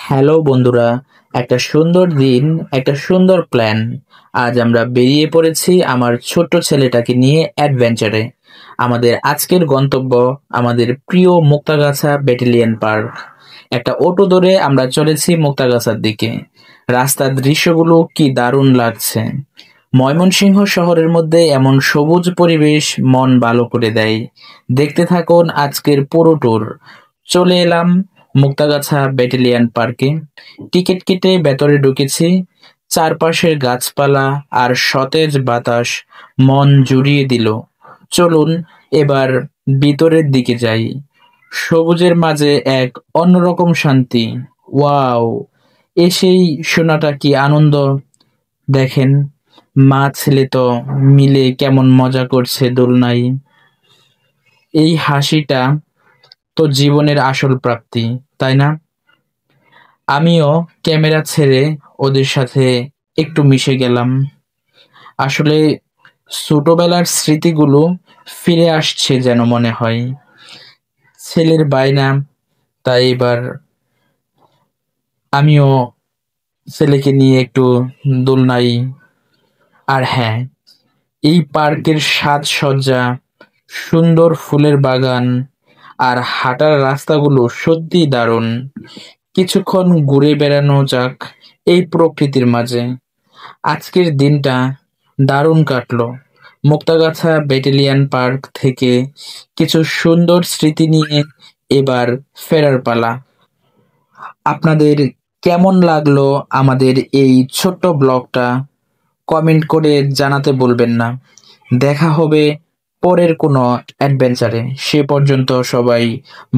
Hello বন্ধুরা, একটা সুন্দর দিন, একটা সুন্দর প্ল্যান। আজ আমরা বেরিয়ে পড়েছি আমার ছোট্ট ছেলেটাকে নিয়ে অ্যাডভেঞ্চারে। আমাদের আজকের গন্তব্য আমাদের প্রিয় মুক্তাগাছা ব্যাটালিয়ন পার্ক। একটা অটো ধরে আমরা চলেছি মুক্তাগাছার দিকে। রাস্তার দৃশ্যগুলো কি দারুণ লাগছে! ময়মনসিংহ শহরের মধ্যে এমন সবুজ পরিবেশ মন ভালো করে দেয়। দেখতে থাকুন আজকের পুরো ট্যুর। চলে এলাম মুক্তাগাছা ব্যাটালিয়ন পার্কে। টিকিট কেটে ভেতরে ঢুকেছি। চারপাশের গাছপালা আর সতেজ বাতাস মন জুড়িয়ে দিল। চলুন এবার ভিতরের দিকে যাই। সবুজের মাঝে এক অন্যরকম শান্তি। ওয়াও! এসেই শোনাটা কি আনন্দ! দেখেন, মা ছেলে তো মিলে কেমন মজা করছে দোলনায়। এই হাসিটা তো জীবনের আসল প্রাপ্তি, তাই না? আমিও ক্যামেরা ছেড়ে ওদের সাথে একটু মিশে গেলাম। আসলে ছোটবেলার স্মৃতিগুলো ফিরে আসছে যেন মনে হয়। ছেলের বায়না, তাই এবার আমিও ছেলেকে নিয়ে একটু দোলনায়। আর হ্যাঁ, এই পার্কের সাজসজ্জা, সুন্দর ফুলের বাগান আর হাঁটার রাস্তাগুলো সত্যিই দারুণ। কিছুক্ষণ ঘুরে বেড়ানো যাক এই প্রকৃতির মাঝে। আজকের দিনটা দারুণ কাটলো। মুক্তাগাছা ব্যাটালিয়ন পার্ক থেকে কিছু সুন্দর স্মৃতি নিয়ে এবার ফেরার পালা। আপনাদের কেমন লাগলো আমাদের এই ছোট্ট ব্লগটা? কমেন্ট করে জানাতে বলবেন না। দেখা হবে পরের কোনো অ্যাডভেঞ্চারে। সে পর্যন্ত সবাই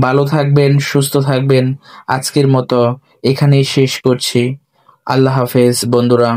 ভালো থাকবেন, সুস্থ থাকবেন। আজকের মতো এখানেই শেষ করছি। আল্লাহ হাফেজ বন্ধুরা।